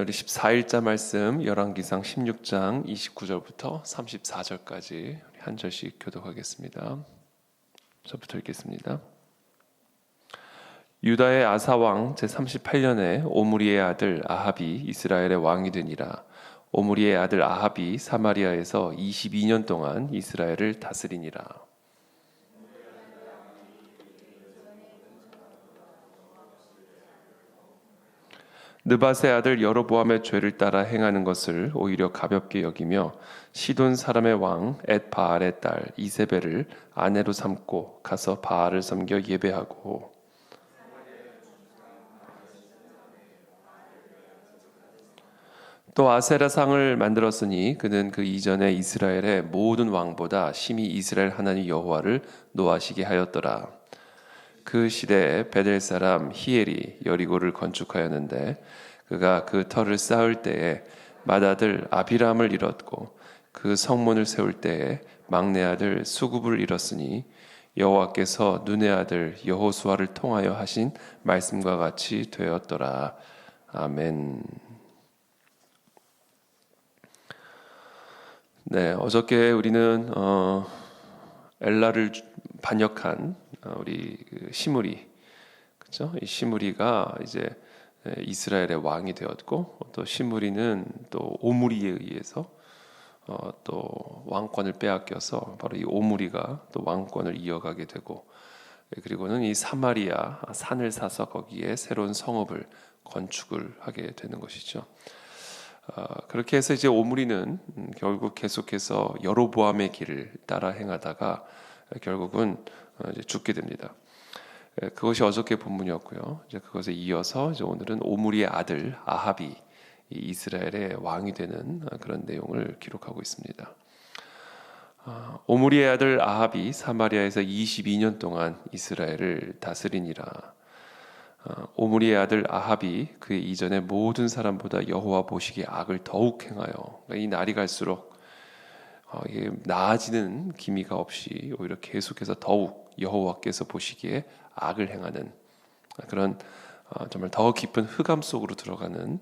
네, 우리 14일자 말씀 열왕기상 16장 29절부터 34절까지 한 절씩 교독하겠습니다. 저부터 읽겠습니다. 유다의 아사 왕 제38년에 오므리의 아들 아합이 이스라엘의 왕이 되니라. 오므리의 아들 아합이 사마리아에서 22년 동안 이스라엘을 다스리니라. 느밧의 아들 여로보암의 죄를 따라 행하는 것을 오히려 가볍게 여기며 시돈 사람의 왕 엣바알의 딸 이세벨을 아내로 삼고 가서 바알을 섬겨 예배하고 또 아세라상을 만들었으니 그는 그 이전에 이스라엘의 모든 왕보다 심히 이스라엘 하나님 여호와를 노하시게 하였더라. 그 시대에 베델 사람 히엘이 여리고를 건축하였는데 그가 그 터를 쌓을 때에 맏아들 아비람을 잃었고 그 성문을 세울 때에 막내 아들 수굽을 잃었으니 여호와께서 눈의 아들 여호수아를 통하여 하신 말씀과 같이 되었더라. 아멘. 네, 어저께 우리는 엘라를 반역한 우리 시므리, 그렇죠? 이 시므리가 이제 이스라엘의 왕이 되었고, 또 시므리는 또 오므리에 의해서 또 왕권을 빼앗겨서 바로 이 오므리가 또 왕권을 이어가게 되고, 그리고는 이 사마리아 산을 사서 거기에 새로운 성읍을 건축을 하게 되는 것이죠. 그렇게 해서 이제 오므리는 결국 계속해서 여로보암의 길을 따라 행하다가 결국은 이제 죽게 됩니다. 그것이 어저께 본문이었고요. 이제 그것에 이어서 이제 오늘은 오므리의 아들 아합이 이스라엘의 왕이 되는 그런 내용을 기록하고 있습니다. 오므리의 아들 아합이 사마리아에서 22년 동안 이스라엘을 다스리니라. 오므리의 아들 아합이 그 이전의 모든 사람보다 여호와 보시기에 악을 더욱 행하여, 그러니까 이 날이 갈수록 이게 나아지는 기미가 없이 오히려 계속해서 더욱 여호와께서 보시기에 악을 행하는 그런 정말 더 깊은 흑암 속으로 들어가는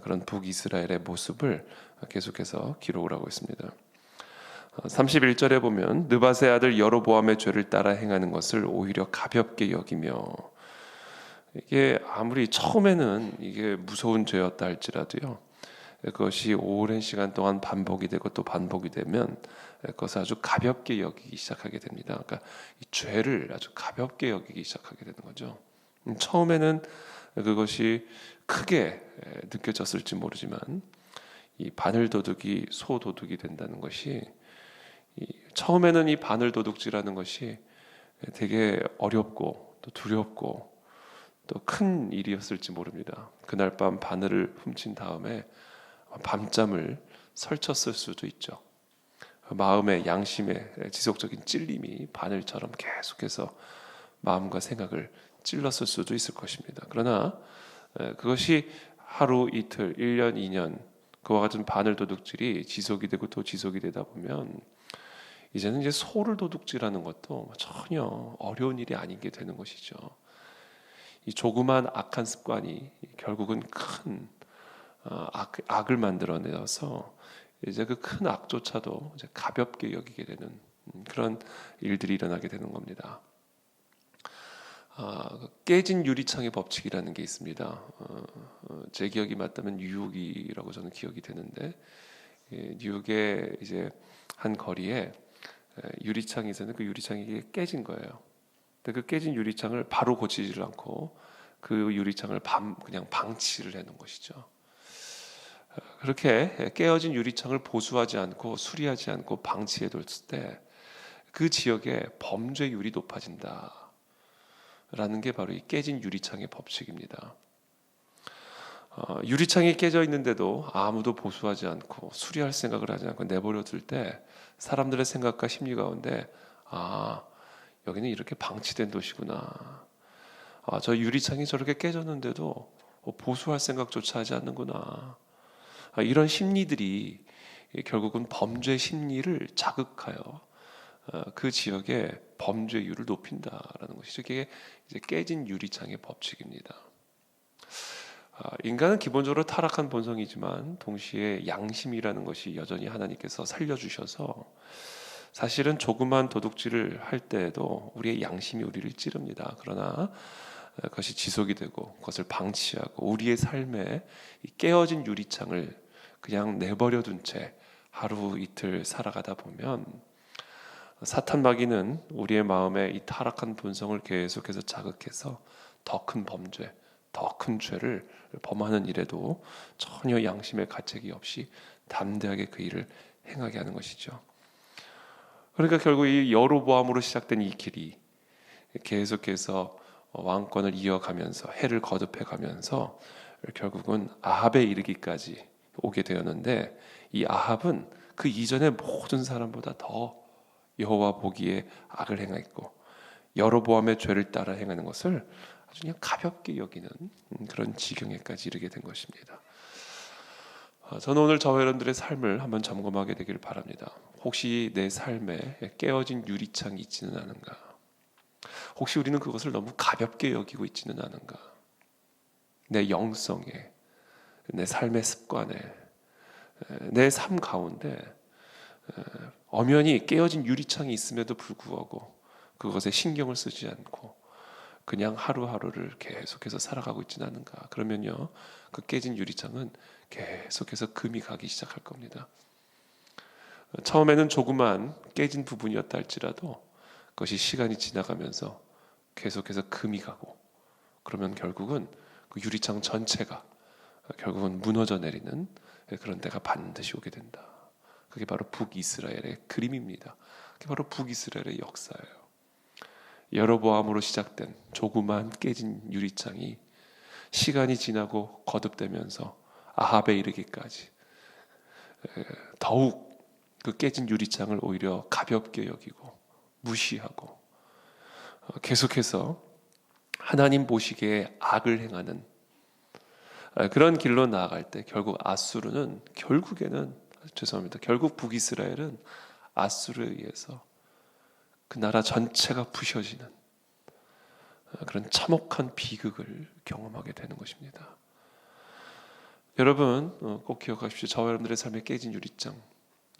그런 북이스라엘의 모습을 계속해서 기록을 하고 있습니다. 31절에 보면 느밧의 아들 여로보암의 죄를 따라 행하는 것을 오히려 가볍게 여기며, 이게 아무리 처음에는 이게 무서운 죄였다 할지라도요, 그것이 오랜 시간 동안 반복이 되고 또 반복이 되면 그것을 아주 가볍게 여기기 시작하게 됩니다. 그러니까 이 죄를 아주 가볍게 여기기 시작하게 되는 거죠. 처음에는 그것이 크게 느껴졌을지 모르지만 이 바늘 도둑이 소 도둑이 된다는 것이, 처음에는 이 바늘 도둑질하는 것이 되게 어렵고 또 두렵고 또 큰 일이었을지 모릅니다. 그날 밤 바늘을 훔친 다음에 밤잠을 설쳤을 수도 있죠. 마음의 양심의 지속적인 찔림이 바늘처럼 계속해서 마음과 생각을 찔렀을 수도 있을 것입니다. 그러나 그것이 하루, 이틀, 1년, 2년 그와 같은 바늘 도둑질이 지속이 되고 또 지속이 되다 보면 이제는 이제 소를 도둑질하는 것도 전혀 어려운 일이 아닌 게 되는 것이죠. 이 조그만 악한 습관이 결국은 큰 악을 만들어내서 이제 그 큰 악조차도 이제 가볍게 여기게 되는 그런 일들이 일어나게 되는 겁니다. 깨진 유리창의 법칙이라는 게 있습니다. 제 기억이 맞다면 뉴욕이라고 저는 기억이 되는데, 뉴욕의 이제 한 거리에 유리창이 있었는데 그 유리창이 깨진 거예요. 근데 그 깨진 유리창을 바로 고치지를 않고 그 유리창을 그냥 방치를 해놓은 것이죠. 그렇게 깨어진 유리창을 보수하지 않고 수리하지 않고 방치해뒀을 때 그 지역에 범죄율이 높아진다라는 게 바로 이 깨진 유리창의 법칙입니다. 유리창이 깨져 있는데도 아무도 보수하지 않고 수리할 생각을 하지 않고 내버려둘 때 사람들의 생각과 심리 가운데 여기는 이렇게 방치된 도시구나. 저 유리창이 저렇게 깨졌는데도 보수할 생각조차 하지 않는구나. 이런 심리들이 결국은 범죄 심리를 자극하여 그 지역의 범죄율을 높인다라는 것이죠. 이게 이제 깨진 유리창의 법칙입니다. 인간은 기본적으로 타락한 본성이지만 동시에 양심이라는 것이 여전히 하나님께서 살려주셔서 사실은 조그만 도둑질을 할 때에도 우리의 양심이 우리를 찌릅니다. 그러나 그것이 지속이 되고 그것을 방치하고 우리의 삶에 깨어진 유리창을 그냥 내버려 둔 채 하루 이틀 살아가다 보면 사탄 마귀는 우리의 마음에 이 타락한 본성을 계속해서 자극해서 더 큰 범죄, 더 큰 죄를 범하는 일에도 전혀 양심의 가책이 없이 담대하게 그 일을 행하게 하는 것이죠. 그러니까 결국 이 여로보암으로 시작된 이 길이 계속해서 왕권을 이어가면서 해를 거듭해가면서 결국은 아합에 이르기까지 오게 되었는데, 이 아합은 그 이전의 모든 사람보다 더 여호와 보기에 악을 행했고 여로보암의 죄를 따라 행하는 것을 아주 그냥 가볍게 여기는 그런 지경에까지 이르게 된 것입니다. 저는 오늘 저와 여러분들의 삶을 한번 점검하게 되기를 바랍니다. 혹시 내 삶에 깨어진 유리창이 있지는 않은가? 혹시 우리는 그것을 너무 가볍게 여기고 있지는 않은가? 내 영성에, 내 삶의 습관에, 내 삶 가운데 엄연히 깨어진 유리창이 있음에도 불구하고 그것에 신경을 쓰지 않고 그냥 하루하루를 계속해서 살아가고 있지는 않은가? 그러면요, 그 깨진 유리창은 계속해서 금이 가기 시작할 겁니다. 처음에는 조그만 깨진 부분이었다 할지라도 그것이 시간이 지나가면서 계속해서 금이 가고, 그러면 결국은 그 유리창 전체가 결국은 무너져 내리는 그런 때가 반드시 오게 된다. 그게 바로 북이스라엘의 그림입니다. 그게 바로 북이스라엘의 역사예요. 여로보암으로 시작된 조그만 깨진 유리창이 시간이 지나고 거듭되면서 아합에 이르기까지 더욱 그 깨진 유리창을 오히려 가볍게 여기고 무시하고 계속해서 하나님 보시기에 악을 행하는 그런 길로 나아갈 때 결국 아수르는 결국 북이스라엘은 아수르에 의해서 그 나라 전체가 부셔지는 그런 참혹한 비극을 경험하게 되는 것입니다. 여러분 꼭 기억하십시오. 저와 여러분들의 삶에 깨진 유리창,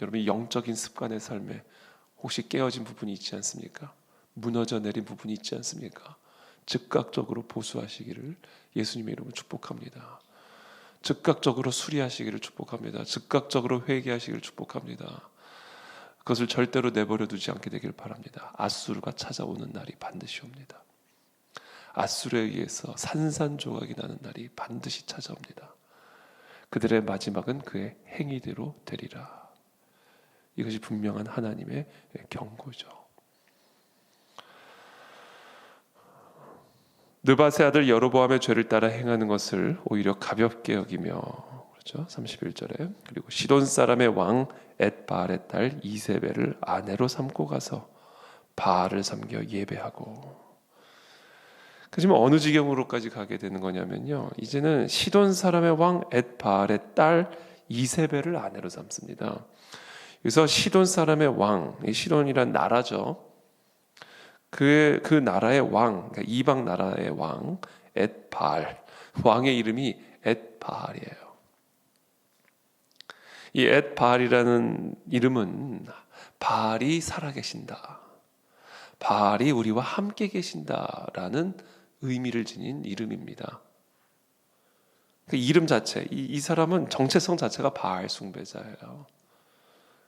여러분의 영적인 습관의 삶에 혹시 깨어진 부분이 있지 않습니까? 무너져 내린 부분이 있지 않습니까? 즉각적으로 보수하시기를 예수님의 이름으로 축복합니다. 즉각적으로 수리하시기를 축복합니다. 즉각적으로 회개하시기를 축복합니다. 그것을 절대로 내버려 두지 않게 되길 바랍니다. 아수르가 찾아오는 날이 반드시 옵니다. 아수르에 의해서 산산조각이 나는 날이 반드시 찾아옵니다. 그들의 마지막은 그의 행위대로 되리라. 이것이 분명한 하나님의 경고죠. 느밧의 아들 여로보암의 죄를 따라 행하는 것을 오히려 가볍게 여기며, 그렇죠? 31절에 그리고 시돈 사람의 왕 엣바알의 딸 이세벨을 아내로 삼고 가서 바알을 섬겨 예배하고. 지금 어느 지경으로까지 가게 되는 거냐면요, 이제는 시돈 사람의 왕 엣바알의 딸 이세벨을 아내로 삼습니다. 그래서 시돈 사람의 왕, 시돈이란 나라죠. 그 나라의 왕, 그러니까 이방 나라의 왕 엣바알, 왕의 이름이 엣바알이에요. 이 엣바알이라는 이름은 바알이 살아계신다, 바알이 우리와 함께 계신다라는 의미를 지닌 이름입니다. 그 이름 자체, 이 사람은 정체성 자체가 바알 숭배자예요.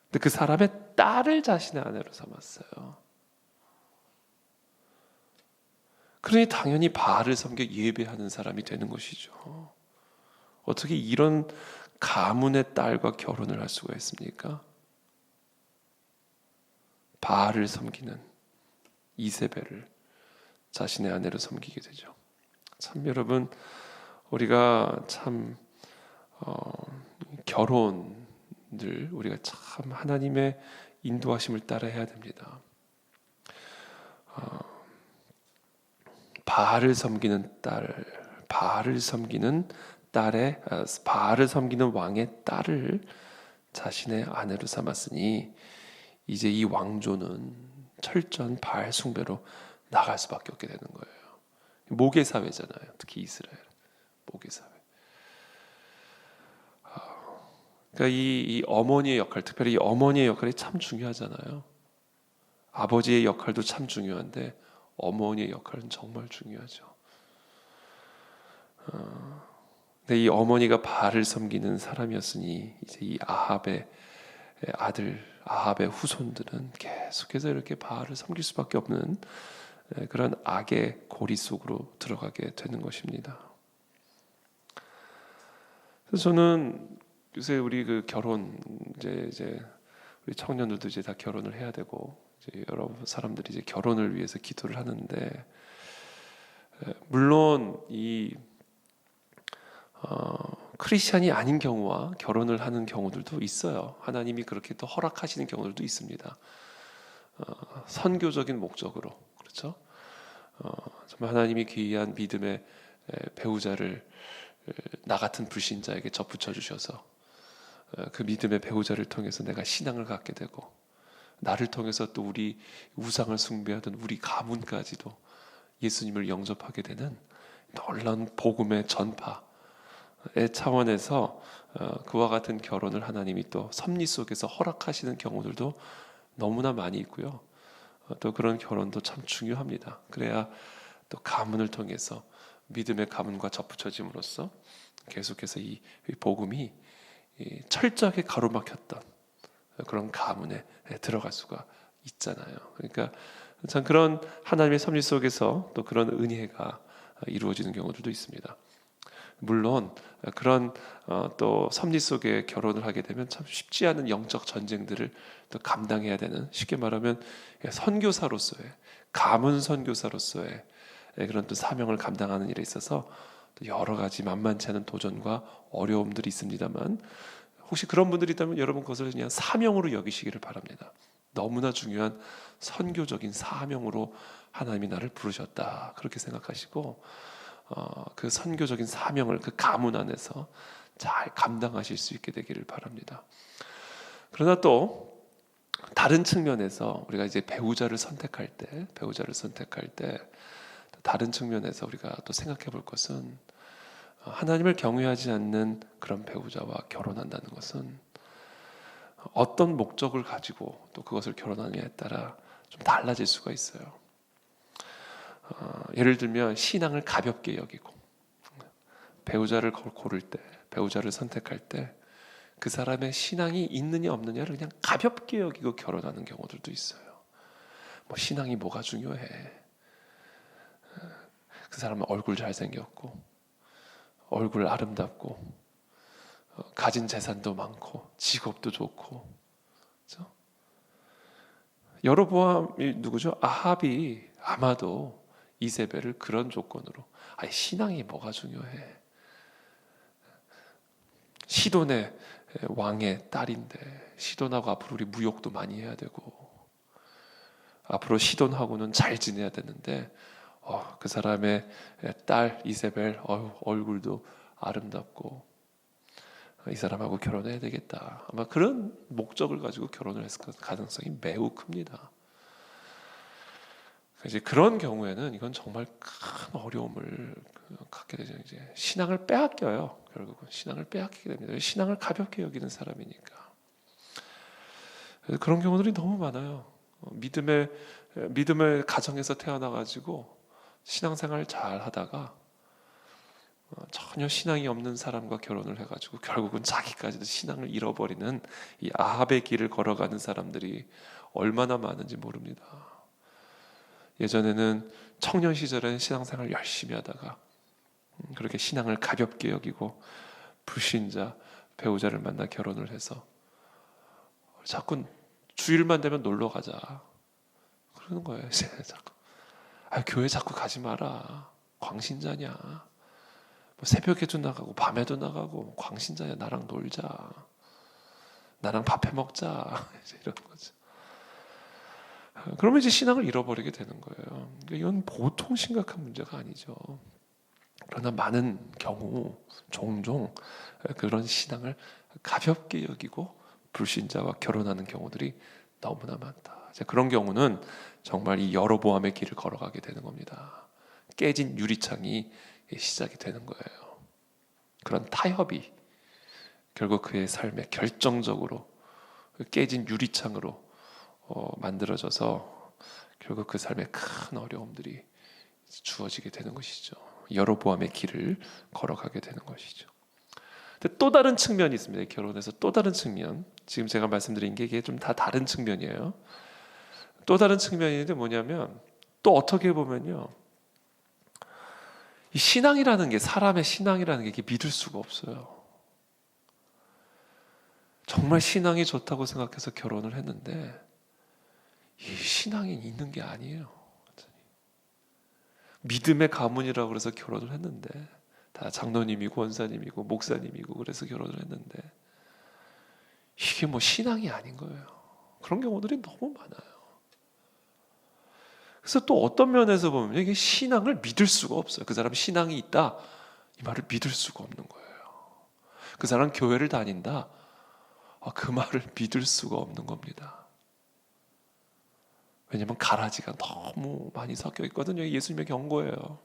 근데 그 사람의 딸을 자신의 아내로 삼았어요. 그러니 당연히 바알을 섬겨 예배하는 사람이 되는 것이죠. 어떻게 이런 가문의 딸과 결혼을 할 수가 있습니까? 바알을 섬기는 이세벨을 자신의 아내로 섬기게 되죠. 참 여러분, 우리가 참 결혼들 우리가 참 하나님의 인도하심을 따라 해야 됩니다. 바알을 섬기는 딸, 바알을 섬기는 왕의 딸을 자신의 아내로 삼았으니 이제 이 왕조는 철저한 바알 숭배로 나갈 수밖에 없게 되는 거예요. 모계 사회잖아요. 특히 이스라엘 모계 사회. 그러니까 이 어머니의 역할, 특별히 이 어머니의 역할이 참 중요하잖아요. 아버지의 역할도 참 중요한데 어머니의 역할은 정말 중요하죠. 근데 이 어머니가 바알을 섬기는 사람이었으니 이제 이 아합의 아들, 아합의 후손들은 계속해서 이렇게 바알을 섬길 수밖에 없는 그런 악의 고리 속으로 들어가게 되는 것입니다. 그래서 저는 요새 우리 그 결혼 이제 우리 청년들도 이제 다 결혼을 해야 되고 이제 여러 사람들이 이제 결혼을 위해서 기도를 하는데 물론 이 크리스찬이 아닌 경우와 결혼을 하는 경우들도 있어요. 하나님이 그렇게 또 허락하시는 경우들도 있습니다. 선교적인 목적으로 그렇죠. 정말 하나님이 귀한 믿음의 배우자를 나 같은 불신자에게 접붙여 주셔서 그 믿음의 배우자를 통해서 내가 신앙을 갖게 되고 나를 통해서 또 우리 우상을 숭배하던 우리 가문까지도 예수님을 영접하게 되는 놀라운 복음의 전파의 차원에서 그와 같은 결혼을 하나님이 또 섭리 속에서 허락하시는 경우들도 너무나 많이 있고요. 또 그런 결혼도 참 중요합니다. 그래야 또 가문을 통해서 믿음의 가문과 접붙여짐으로써 계속해서 이 복음이 철저하게 가로막혔던 그런 가문에 들어갈 수가 있잖아요. 그러니까 참 그런 하나님의 섭리 속에서 또 그런 은혜가 이루어지는 경우들도 있습니다. 물론 그런 또 섭리 속에 결혼을 하게 되면 참 쉽지 않은 영적 전쟁들을 또 감당해야 되는, 쉽게 말하면 선교사로서의, 가문 선교사로서의 그런 또 사명을 감당하는 일에 있어서 또 여러 가지 만만치 않은 도전과 어려움들이 있습니다만, 혹시 그런 분들이 있다면 여러분 그것을 그냥 사명으로 여기시기를 바랍니다. 너무나 중요한 선교적인 사명으로 하나님이 나를 부르셨다, 그렇게 생각하시고 그 선교적인 사명을 그 가문 안에서 잘 감당하실 수 있게 되기를 바랍니다. 그러나 또 다른 측면에서 우리가 이제 배우자를 선택할 때 다른 측면에서 우리가 또 생각해 볼 것은, 하나님을 경외하지 않는 그런 배우자와 결혼한다는 것은 어떤 목적을 가지고 또 그것을 결혼하느냐에 따라 좀 달라질 수가 있어요. 예를 들면 신앙을 가볍게 여기고 배우자를 고를 때, 배우자를 선택할 때 그 사람의 신앙이 있느냐 없느냐를 그냥 가볍게 여기고 결혼하는 경우들도 있어요. 뭐 신앙이 뭐가 중요해? 그 사람은 얼굴 잘생겼고 얼굴 아름답고 가진 재산도 많고 직업도 좋고, 그렇죠? 여로보암이 누구죠? 아합이 아마도 이세벨을 그런 조건으로, 아니 신앙이 뭐가 중요해? 시돈의 왕의 딸인데 시돈하고 앞으로 우리 무역도 많이 해야 되고 앞으로 시돈하고는 잘 지내야 되는데 그 사람의 딸 이세벨 얼굴도 아름답고 이 사람하고 결혼해야 되겠다, 아마 그런 목적을 가지고 결혼을 했을 가능성이 매우 큽니다. 이제 그런 경우에는 이건 정말 큰 어려움을 갖게 되죠. 이제 신앙을 빼앗겨요. 결국은 신앙을 빼앗기게 됩니다. 신앙을 가볍게 여기는 사람이니까. 그런 경우들이 너무 많아요. 믿음의 가정에서 태어나가지고 신앙생활 잘 하다가 전혀 신앙이 없는 사람과 결혼을 해가지고 결국은 자기까지도 신앙을 잃어버리는 이 아합의 길을 걸어가는 사람들이 얼마나 많은지 모릅니다. 예전에는 청년 시절에는 신앙생활 열심히 하다가 그렇게 신앙을 가볍게 여기고 불신자 배우자를 만나 결혼을 해서 자꾸 주일만 되면 놀러 가자 그러는 거예요. 이제 자꾸 교회 자꾸 가지 마라, 광신자냐, 뭐 새벽에도 나가고 밤에도 나가고 광신자냐, 나랑 놀자, 나랑 밥해 먹자 이제 이런 거죠. 그러면 이제 신앙을 잃어버리게 되는 거예요. 이건 보통 심각한 문제가 아니죠. 그러나 많은 경우 종종 그런 신앙을 가볍게 여기고 불신자와 결혼하는 경우들이 너무나 많다. 그런 경우는 정말 이 여로보암의 길을 걸어가게 되는 겁니다. 깨진 유리창이 시작이 되는 거예요. 그런 타협이 결국 그의 삶에 결정적으로 깨진 유리창으로 만들어져서 결국 그 삶에 큰 어려움들이 주어지게 되는 것이죠. 여로보암의 길을 걸어가게 되는 것이죠. 근데 또 다른 측면이 있습니다. 결혼에서 또 다른 측면. 지금 제가 말씀드린 게 이게 좀 다 다른 측면이에요. 또 다른 측면이 있는데 뭐냐면 또 어떻게 보면요. 이 신앙이라는 게 사람의 신앙이라는 게 이게 믿을 수가 없어요. 정말 신앙이 좋다고 생각해서 결혼을 했는데 이 신앙이 있는 게 아니에요. 믿음의 가문이라고 그래서 결혼을 했는데 다 장로님이고 원사님이고 목사님이고 그래서 결혼을 했는데 이게 뭐 신앙이 아닌 거예요. 그런 경우들이 너무 많아요. 그래서 또 어떤 면에서 보면 이게 신앙을 믿을 수가 없어요. 그 사람 신앙이 있다 이 말을 믿을 수가 없는 거예요. 그 사람 교회를 다닌다 그 말을 믿을 수가 없는 겁니다. 왜냐하면 가라지가 너무 많이 섞여 있거든요. 예수님의 경고예요.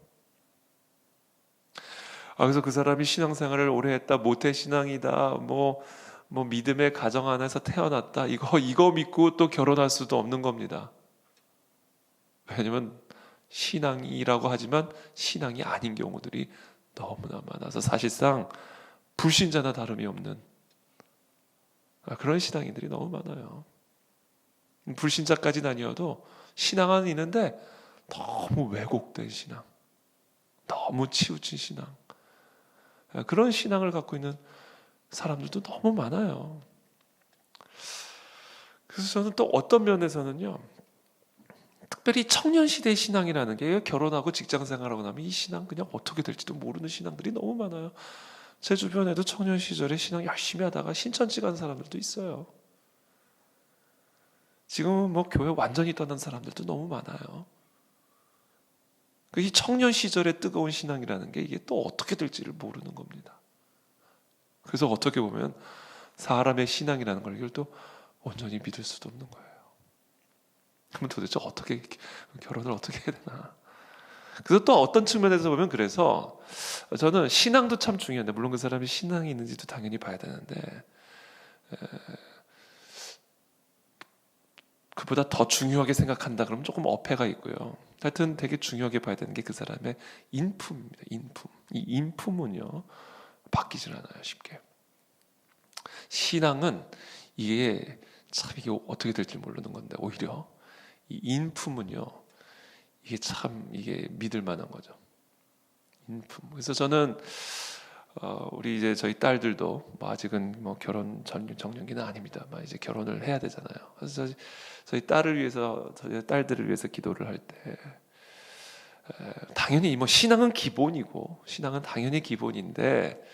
그래서 그 사람이 신앙생활을 오래 했다, 모태 신앙이다, 뭐 믿음의 가정 안에서 태어났다, 이거 믿고 또 결혼할 수도 없는 겁니다. 왜냐하면 신앙이라고 하지만 신앙이 아닌 경우들이 너무나 많아서 사실상 불신자나 다름이 없는 그런 신앙인들이 너무 많아요. 불신자까지는 아니어도 신앙은 있는데 너무 왜곡된 신앙, 너무 치우친 신앙, 그런 신앙을 갖고 있는 사람들도 너무 많아요. 그래서 저는 또 어떤 면에서는요, 특별히 청년시대 신앙이라는 게 결혼하고 직장생활하고 나면 이 신앙 그냥 어떻게 될지도 모르는 신앙들이 너무 많아요. 제 주변에도 청년 시절에 신앙 열심히 하다가 신천지 간 사람들도 있어요. 지금은 뭐 교회 완전히 떠난 사람들도 너무 많아요. 이 청년 시절의 뜨거운 신앙이라는 게 이게 또 어떻게 될지를 모르는 겁니다. 그래서 어떻게 보면 사람의 신앙이라는 걸 이걸 또 온전히 믿을 수도 없는 거예요. 그러면 도대체 어떻게 결혼을 어떻게 해야 되나? 그래서 또 어떤 측면에서 보면 그래서 저는 신앙도 참 중요한데 물론 그 사람이 신앙이 있는지도 당연히 봐야 되는데 그보다 더 중요하게 생각한다 그러면 조금 어폐가 있고요. 하여튼 되게 중요하게 봐야 되는 게 그 사람의 인품입니다. 인품. 이 인품은요 바뀌질 않아요 쉽게. 신앙은 이게 참 이게 어떻게 될지 모르는 건데 오히려 이 인품은요 이게 믿을 만한 거죠. 인품. 그래서 저는 우리 이제 저희 딸들도 아직은 결혼 정년기는 아닙니다. 이제 결혼을 해야 되잖아요. 그래서 저희 딸을 위해서 저희 딸들을 위해서 기도를 할 때 당연히 신앙은 기본이고 신앙은 당연히 기본인데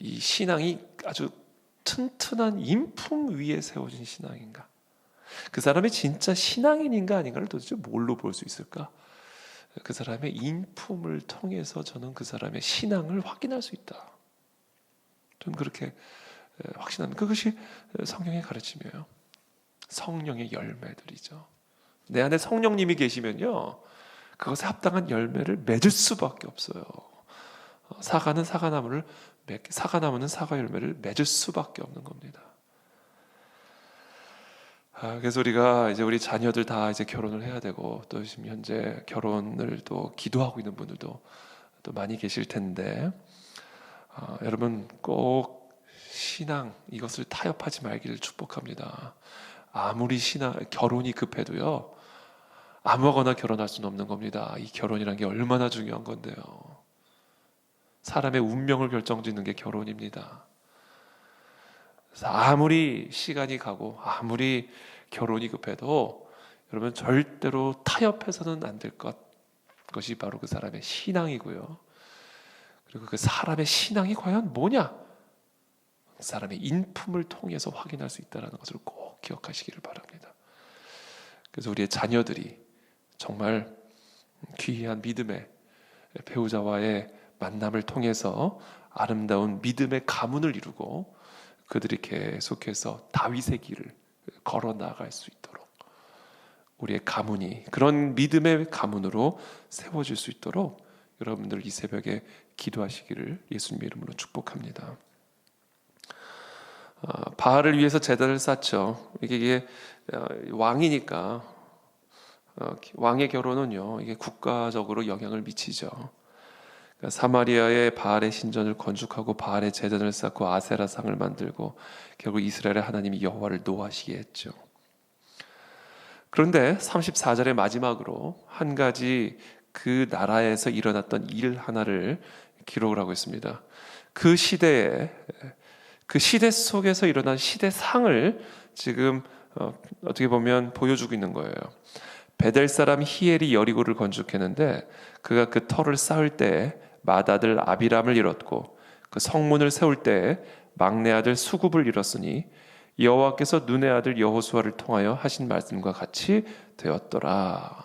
이 신앙이 아주 튼튼한 인품 위에 세워진 신앙인가? 그 사람이 진짜 신앙인인가 아닌가를 도대체 뭘로 볼 수 있을까? 그 사람의 인품을 통해서 저는 그 사람의 신앙을 확인할 수 있다. 저는 그렇게 확신합니다. 그것이 성경의 가르침이에요. 성령의 열매들이죠. 내 안에 성령님이 계시면요, 그것에 합당한 열매를 맺을 수밖에 없어요. 사과는 사과나무는 사과 열매를 맺을 수밖에 없는 겁니다. 그래서 우리가 이제 우리 자녀들 다 이제 결혼을 해야 되고 또 지금 현재 결혼을 또 기도하고 있는 분들도 또 많이 계실 텐데 여러분 꼭 신앙 이것을 타협하지 말기를 축복합니다. 아무리 결혼이 급해도요 아무거나 결혼할 수는 없는 겁니다. 이 결혼이란 게 얼마나 중요한 건데요. 사람의 운명을 결정짓는 게 결혼입니다. 그래서 아무리 시간이 가고 아무리 결혼이 급해도 여러분 절대로 타협해서는 안 될 것이 바로 그 사람의 신앙이고요. 그리고 그 사람의 신앙이 과연 뭐냐? 그 사람의 인품을 통해서 확인할 수 있다는 것을 꼭 기억하시기를 바랍니다. 그래서 우리의 자녀들이 정말 귀한 믿음의 배우자와의 만남을 통해서 아름다운 믿음의 가문을 이루고 그들이 계속해서 다윗의 길을 걸어 나갈 수 있도록 우리의 가문이 그런 믿음의 가문으로 세워질 수 있도록 여러분들 이 새벽에 기도하시기를 예수님의 이름으로 축복합니다. 바알을 위해서 제단을 쌓죠. 이게 왕이니까 왕의 결혼은요, 이게 국가적으로 영향을 미치죠. 그러니까 사마리아의 바알의 신전을 건축하고 바알의 제단을 쌓고 아세라 상을 만들고 결국 이스라엘의 하나님이 여호와를 노하시게 했죠. 그런데 34절의 마지막으로 한 가지 그 나라에서 일어났던 일 하나를 기록을 하고 있습니다. 그 시대 속에서 일어난 시대상을 지금 어떻게 보면 보여주고 있는 거예요. 베델 사람 히엘이 여리고를 건축했는데 그가 그 터를 쌓을 때 맏아들 아비람을 잃었고 그 성문을 세울 때 막내 아들 수굽을 잃었으니 여호와께서 눈의 아들 여호수아를 통하여 하신 말씀과 같이 되었더라.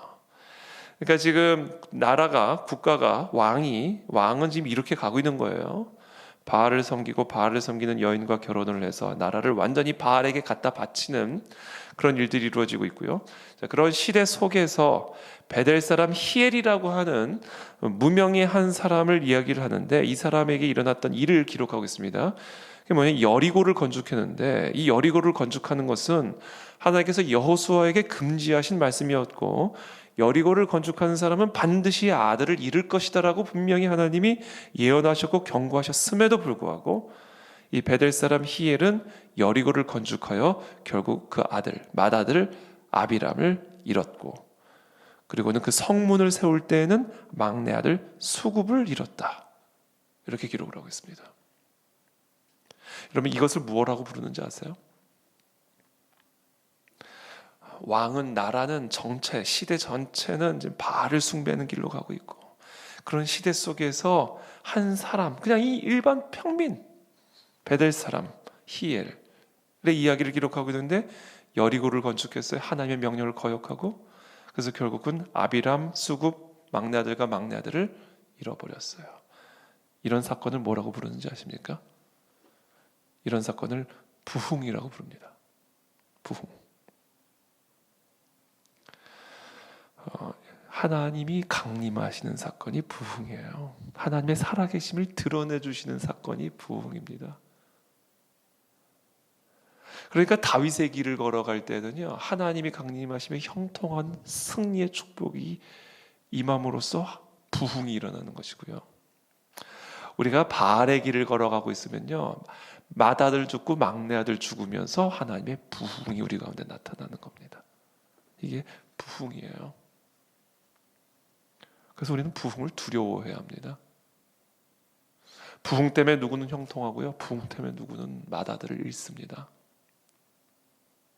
그러니까 지금 나라가 국가가 왕은 지금 이렇게 가고 있는 거예요. 바알을 섬기고 바알을 섬기는 여인과 결혼을 해서 나라를 완전히 바알에게 갖다 바치는 그런 일들이 이루어지고 있고요. 자, 그런 시대 속에서 베델 사람 히엘이라고 하는 무명의 한 사람을 이야기를 하는데 이 사람에게 일어났던 일을 기록하고 있습니다. 그게 뭐냐면 여리고를 건축했는데 이 여리고를 건축하는 것은 하나님께서 여호수아에게 금지하신 말씀이었고 여리고를 건축하는 사람은 반드시 아들을 잃을 것이다라고 분명히 하나님이 예언하셨고 경고하셨음에도 불구하고 이 베델 사람 히엘은 여리고를 건축하여 결국 그 맏아들 아비람을 잃었고 그리고는 그 성문을 세울 때에는 막내 아들 수굽을 잃었다. 이렇게 기록을 하고 있습니다. 여러분 이것을 무엇이라고 부르는지 아세요? 왕은 나라는 정체, 시대 전체는 이제 바알을 숭배하는 길로 가고 있고 그런 시대 속에서 한 사람, 그냥 이 일반 평민 베델 사람 히엘의 이야기를 기록하고 있는데 여리고를 건축했어요. 하나님의 명령을 거역하고 그래서 결국은 아비람, 수굽, 막내 아들과 막내 아들을 잃어버렸어요. 이런 사건을 뭐라고 부르는지 아십니까? 이런 사건을 부흥이라고 부릅니다. 부흥. 하나님이 강림하시는 사건이 부흥이에요. 하나님의 살아계심을 드러내주시는 사건이 부흥입니다. 그러니까 다윗의 길을 걸어갈 때는요, 하나님이 강림하시며 형통한 승리의 축복이 임함으로써 부흥이 일어나는 것이고요. 우리가 바알의 길을 걸어가고 있으면요, 맏아들 죽고 막내 아들 죽으면서 하나님의 부흥이 우리 가운데 나타나는 겁니다. 이게 부흥이에요. 그래서 우리는 부흥을 두려워해야 합니다. 부흥 때문에 누구는 형통하고요, 부흥 때문에 누구는 맏아들을 잃습니다.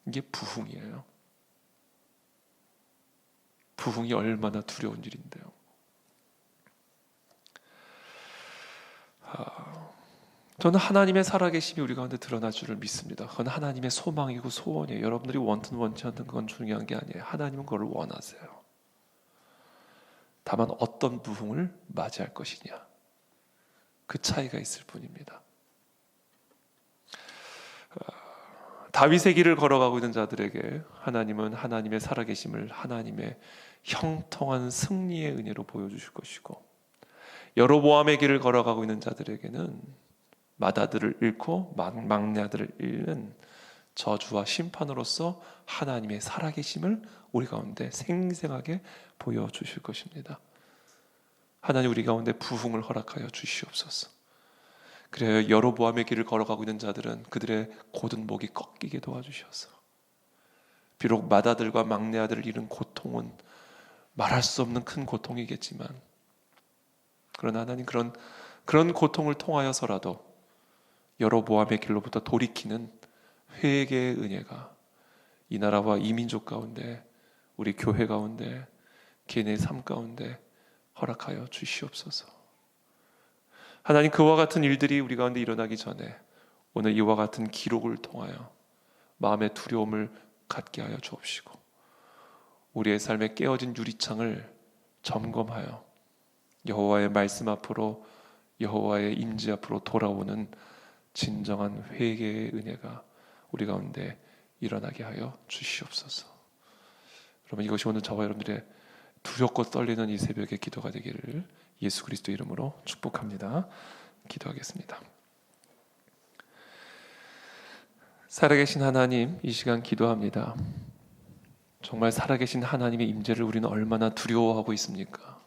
이게 부흥이에요. 부흥이 얼마나 두려운 일인데요. 저는 하나님의 살아계심이 우리 가운데 드러날 줄을 믿습니다. 그건 하나님의 소망이고 소원이에요. 여러분들이 원든 원치 않는 건 중요한 게 아니에요. 하나님은 그걸 원하세요. 다만 어떤 부흥을 맞이할 것이냐, 그 차이가 있을 뿐입니다. 다윗의 길을 걸어가고 있는 자들에게 하나님은 하나님의 살아계심을 하나님의 형통한 승리의 은혜로 보여주실 것이고, 여로보암의 길을 걸어가고 있는 자들에게는 맏아들을 잃고 막내 아들을 잃는 저주와 심판으로서 하나님의 살아계심을 우리 가운데 생생하게 보여주실 것입니다. 하나님 우리 가운데 부흥을 허락하여 주시옵소서. 그래야 여로보암의 길을 걸어가고 있는 자들은 그들의 곧은 목이 꺾이게 도와주셔서, 비록 맏아들과 막내 아들을 잃은 고통은 말할 수 없는 큰 고통이겠지만, 그러나 하나님 그런 고통을 통하여서라도 여로보암의 길로부터 돌이키는 회개의 은혜가 이 나라와 이 민족 가운데, 우리 교회 가운데, 개인의 삶 가운데 허락하여 주시옵소서. 하나님, 그와 같은 일들이 우리 가운데 일어나기 전에 오늘 이와 같은 기록을 통하여 마음의 두려움을 갖게 하여 주옵시고, 우리의 삶에 깨어진 유리창을 점검하여 여호와의 말씀 앞으로, 여호와의 임재 앞으로 돌아오는 진정한 회개의 은혜가 우리 가운데 일어나게 하여 주시옵소서. 여러분, 이것이 오늘 저와 여러분들의 두렵고 떨리는 이 새벽의 기도가 되기를 예수 그리스도 이름으로 축복합니다. 기도하겠습니다. 살아계신 하나님, 이 시간 기도합니다. 정말 살아계신 하나님의 임재를 우리는 얼마나 두려워하고 있습니까?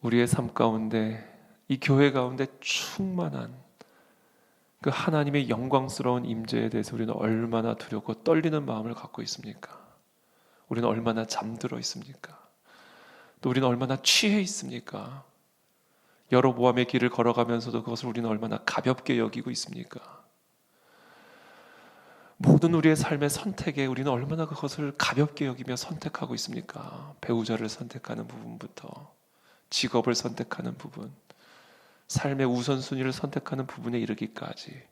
우리의 삶 가운데, 이 교회 가운데 충만한 그 하나님의 영광스러운 임재에 대해서 우리는 얼마나 두렵고 떨리는 마음을 갖고 있습니까? 우리는 얼마나 잠들어 있습니까? 또 우리는 얼마나 취해 있습니까? 여로보암의 길을 걸어가면서도 그것을 우리는 얼마나 가볍게 여기고 있습니까? 모든 우리의 삶의 선택에 우리는 얼마나 그것을 가볍게 여기며 선택하고 있습니까? 배우자를 선택하는 부분부터 직업을 선택하는 부분, 삶의 우선순위를 선택하는 부분에 이르기까지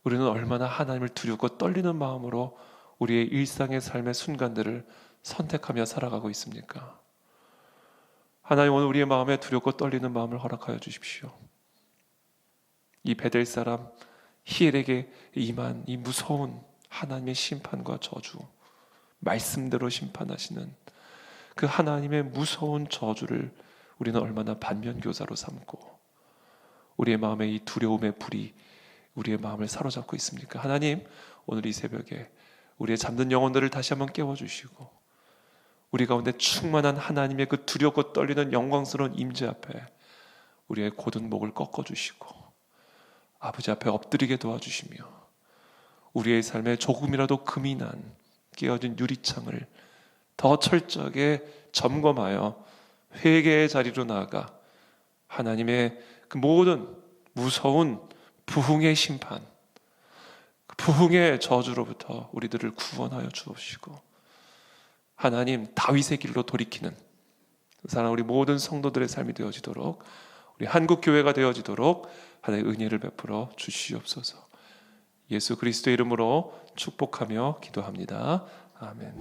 우리는 얼마나 하나님을 두렵고 떨리는 마음으로 우리의 일상의 삶의 순간들을 선택하며 살아가고 있습니까? 하나님, 오늘 우리의 마음에 두렵고 떨리는 마음을 허락하여 주십시오. 이 베델 사람 히엘에게 임한 이 무서운 하나님의 심판과 저주, 말씀대로 심판하시는 그 하나님의 무서운 저주를 우리는 얼마나 반면교사로 삼고 우리의 마음에 이 두려움의 불이 우리의 마음을 사로잡고 있습니까? 하나님, 오늘 이 새벽에 우리의 잠든 영혼들을 다시 한번 깨워주시고 우리 가운데 충만한 하나님의 그 두렵고 떨리는 영광스러운 임재 앞에 우리의 곧은 목을 꺾어주시고 아버지 앞에 엎드리게 도와주시며 우리의 삶에 조금이라도 금이 난 깨어진 유리창을 더 철저하게 점검하여 회개의 자리로 나아가 하나님의 그 모든 무서운 부흥의 심판, 그 부흥의 저주로부터 우리들을 구원하여 주옵시고 하나님, 다윗의 길로 돌이키는 사랑 우리 모든 성도들의 삶이 되어지도록, 우리 한국교회가 되어지도록 하나님의 은혜를 베풀어 주시옵소서. 예수 그리스도의 이름으로 축복하며 기도합니다. 아멘.